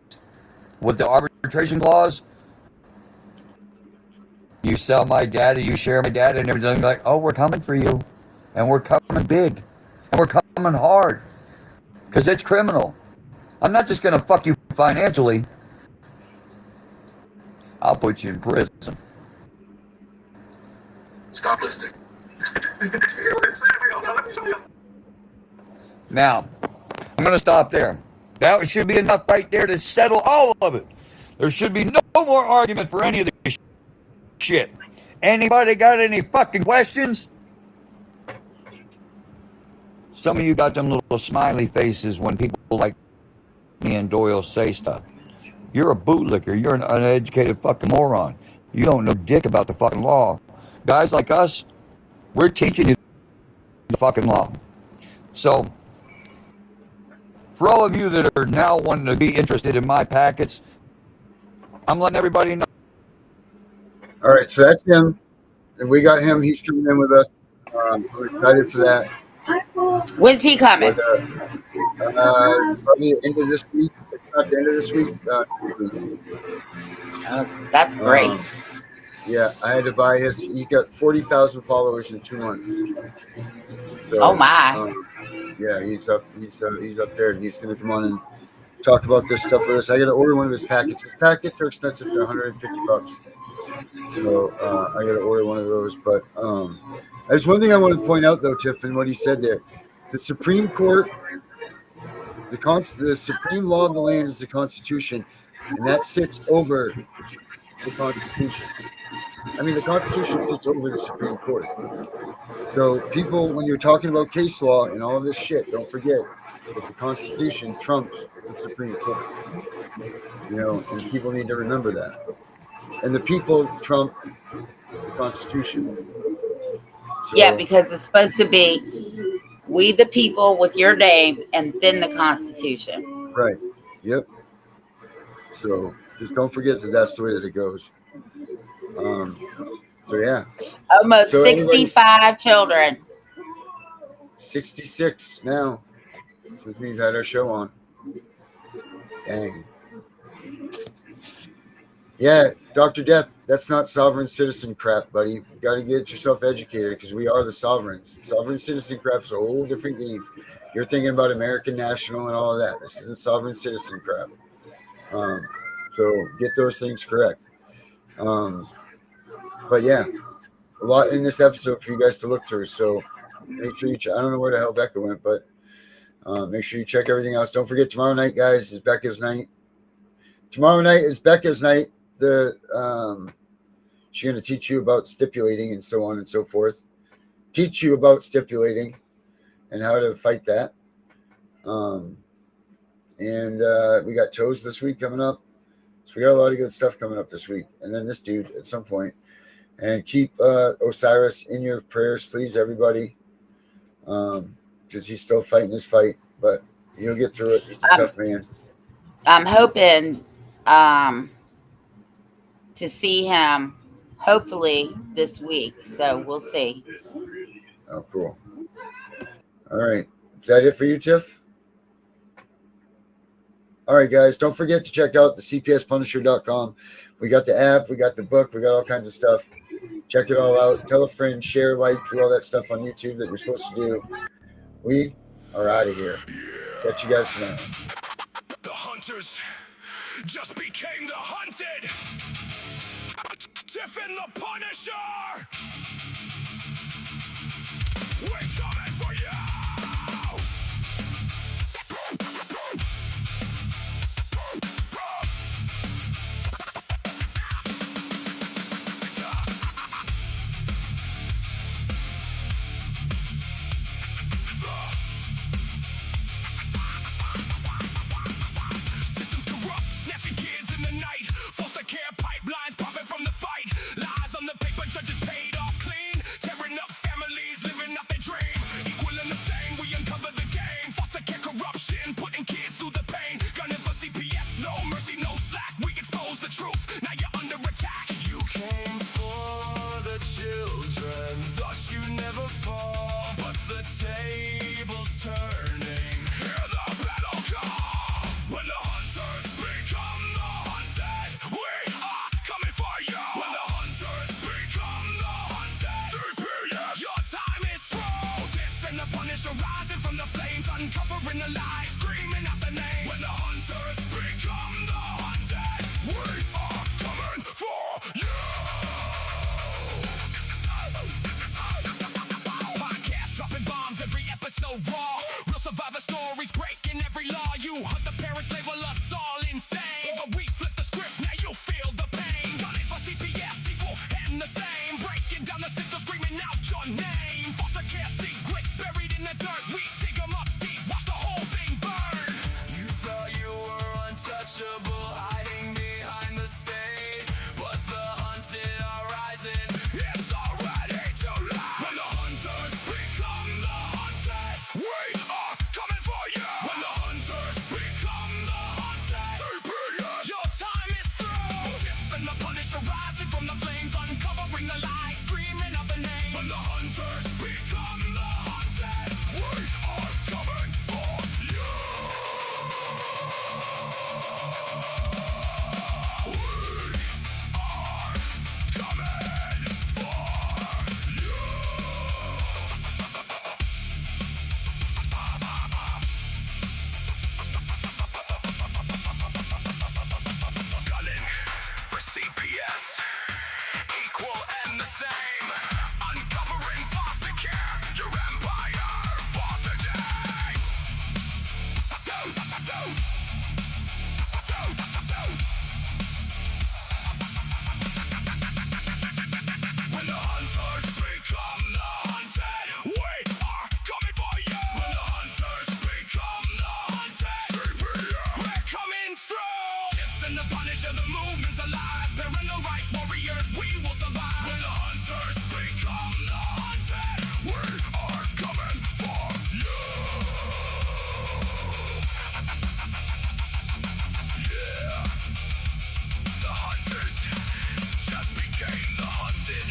with the arbitration clause, you sell my data, you share my data, and everything, like, oh, we're coming for you. And we're coming big. And we're coming hard. Because it's criminal. I'm not just going to fuck you financially. I'll put you in prison. Stop listening. Now, I'm going to stop there. That should be enough right there to settle all of it. There should be no more argument for any of this shit. Anybody got any fucking questions? Some of you got them little smiley faces when people like me and Doyle say stuff. You're a bootlicker. You're an uneducated fucking moron. You don't know dick about the fucking law. Guys like us, we're teaching you the fucking law. So, for all of you that are now wanting to be interested in my packets, I'm letting everybody know. All right, so that's him. And we got him. He's coming in with us. We're excited for that. When's he coming? But, probably the end of this week. If not the end of this week. That's great. Yeah, I had to buy his. He got 40,000 followers in 2 months. So, oh my! Yeah, he's up there, and he's going to come on and talk about this stuff with us. I got to order one of his packets. His packets are expensive; they're $150. So I got to order one of those. But there's one thing I want to point out, though, Tiff, and what he said there. The Supreme Court, the supreme law of the land is the Constitution, and that sits over the Constitution. I mean, the Constitution sits over the Supreme Court. So people, when you're talking about case law and all of this shit, don't forget that the Constitution trumps the Supreme Court. You know, and people need to remember that. And the people trump the Constitution. So, yeah, because it's supposed to be we the people with your name and then the Constitution. Right. Yep. So just don't forget that that's the way that it goes. So yeah. Almost 65 children. 66 now since we've had our show on. Dang. Yeah, Dr. Death, that's not sovereign citizen crap, buddy. You got to get yourself educated because we are the sovereigns. Sovereign citizen crap's a whole different game. You're thinking about American national and all of that. This isn't sovereign citizen crap. So get those things correct. But yeah, a lot in this episode for you guys to look through. So make sure you I don't know where the hell Becca went, but make sure you check everything else. Don't forget tomorrow night, guys, is Becca's night. Tomorrow night is Becca's night. She's going to teach you about stipulating and so on and so forth. Teach you about stipulating and how to fight that. And we got toes this week coming up. So we got a lot of good stuff coming up this week. And then this dude at some point. And keep Osiris in your prayers, please, everybody. Because he's still fighting his fight. But he'll get through it. He's a tough man. I'm hoping to see him hopefully this week. So we'll see. Oh, cool. All right. Is that it for you, Tiff? All right, guys. Don't forget to check out the cpspunisher.com. We got the app. We got the book. We got all kinds of stuff. Check it all out. Tell a friend, share, like, do all that stuff on YouTube that you're supposed to do. We are out of here. Catch you guys tonight. The hunters just became the hunted. Tiff and The Punisher! We're coming for you! Systems corrupt, snatching kids in the night. Foster care pipelines, profit from the fight. Lies on the paper, judges paid off clean. Tearing up families, living out their dream. Equal and the same, we uncover the game. Foster care corruption, putting kids through the pain. Gunning for CPS, no mercy, no slack. We expose the truth, now you're under attack. You came for the children, thought you'd never fall. But the table's turning. Hear the battle call. When the hunters become the hunted, we are coming for you. When the hunters become the hunted, CPS, your time is through. Tiff and The Punisher rising from the flames, uncovering the lies, screaming out the names. When the hunters become the hunted, we are coming for you. Podcast dropping bombs, every episode raw. Real survivor stories breaking every law. You hunt the parents, label us all insane, but we flip the script, now you feel the pain. Gunning for CPS, equal and the same. Breaking down the system, screaming out your name. Foster care secrets buried in the dirt. We dig them up deep, watch the whole thing burn. You thought you were untouchable, hiding behind the stage, but the hunted are rising. It's already too late. When the hunters become the hunted, we are coming for you. When the hunters become the hunted, CPS, your time is through. Tiff and The Punisher rising from the flames, uncovering the lies, screaming out the name. When the hunters become the hunted, we are coming for you. We are coming for you. Gunning for CPS, equal and the same. Uncovering foster care, your empire, foster day. When the hunters become the hunted, we are coming for you. When the hunters become the hunted, CPS, we're coming through. Tiff and The Punisher, the movement's alive. Parental rights warriors, we will survive. When the hunters become the hunted, we are coming for you. Yeah, the hunters just became the hunted.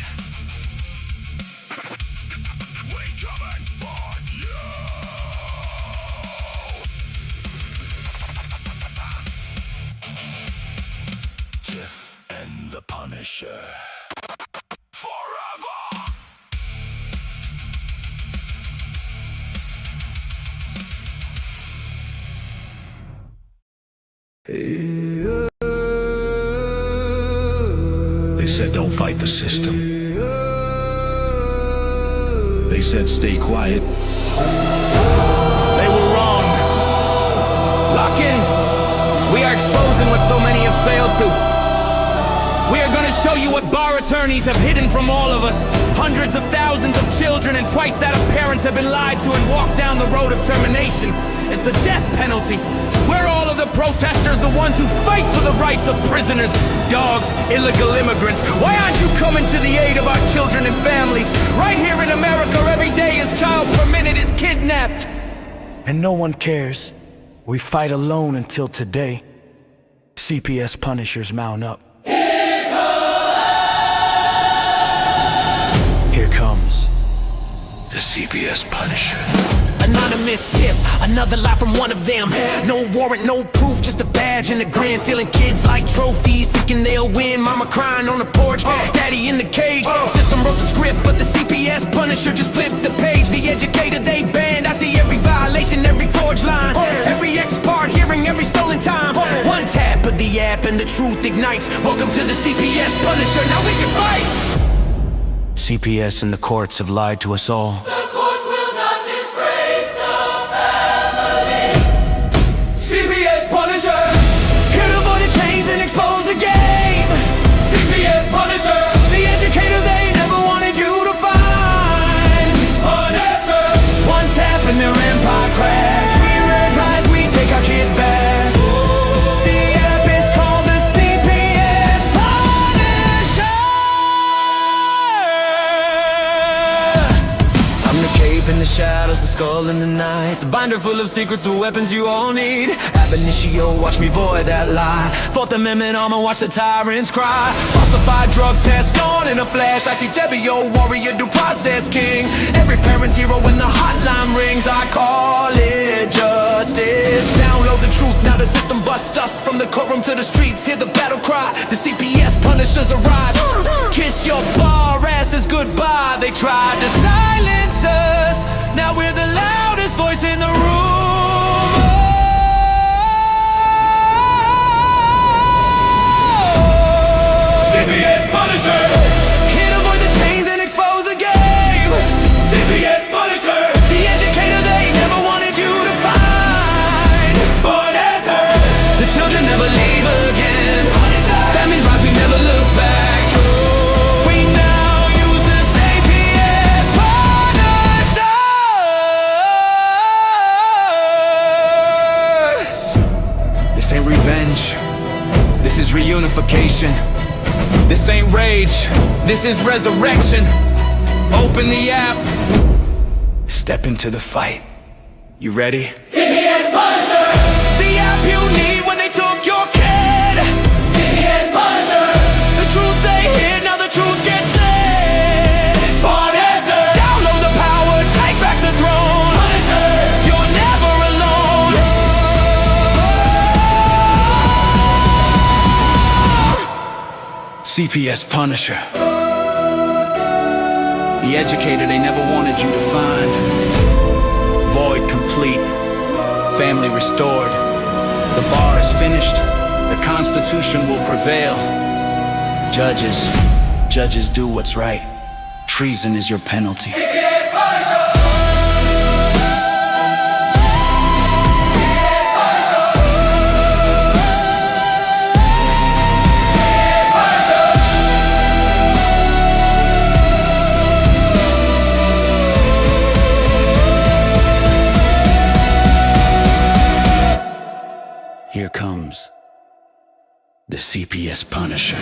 We coming for you. Tiff and The Punisher. Forever. They said don't fight the system. They said stay quiet. They were wrong. Lock in. We are exposing what so many have failed to. We are going to show you what bar attorneys have hidden from all of us. Hundreds of thousands of children and twice that of parents have been lied to and walked down the road of termination. It's the death penalty. We're all of the protesters, the ones who fight for the rights of prisoners, dogs, illegal immigrants. Why aren't you coming to the aid of our children and families? Right here in America, every day a child per minute is kidnapped. And no one cares. We fight alone until today. CPS Punishers mount up. Here comes the CPS Punisher. Anonymous tip, another lie from one of them. No warrant, no proof, just a badge and a grin. Stealing kids like trophies, thinking they'll win. Mama crying on the porch, daddy in the cage. System wrote the script, but the CPS Punisher just flipped the page. The educator they banned, I see every violation, every forged line. Every ex-part hearing, every stolen time. One tap of the app and the truth ignites. Welcome to the CPS Punisher, now we can fight. CPS and the courts have lied to us all. The courts will not disgrace the family. CPS Punisher, Here to avoid the chains and expose the game. CPS Punisher, The educator they never wanted you to find. Punisher, One tap and their empire cracks. We rise, we take our kids back. The app is called the CPS Punisher. I'm the cape in the shadows, the skull in the night, the binder full of secrets and weapons you all need. Ab initio, watch me void that lie. Fourth Amendment armor, watch the tyrants cry. Falsified drug test gone in a flash. I see Tebio, warrior, due process king. Every parent's hero when the hotline rings. I call it justice. Download the truth, now the system busts us. From the courtroom to the streets, hear the battle cry. The CPS Punishers arrive. Kiss your bar asses goodbye. They tried to silence us, now we're the loudest voice in the room. CPS Punisher, Here to avoid the chains and expose the game. CPS Punisher, The educator they never wanted you to find. Punisher, The children never leave again. Families rise, we never look back. We now use the CPS Punisher. This ain't revenge, this is reunification. This ain't rage, this is resurrection. Open the app, step into the fight. You ready? CPS Punisher, The app you need when they took your kid. CPS Punisher, The truth they hid, now the truth gets lit. Punisher, Download the power, take back the throne. Punisher, You're never alone. CPS Punisher. The educator they never wanted you to find. Void complete, family restored. The bar is finished, the Constitution will prevail. Judges do what's right. Treason is your penalty. CPS Punisher, Here comes the CPS Punisher.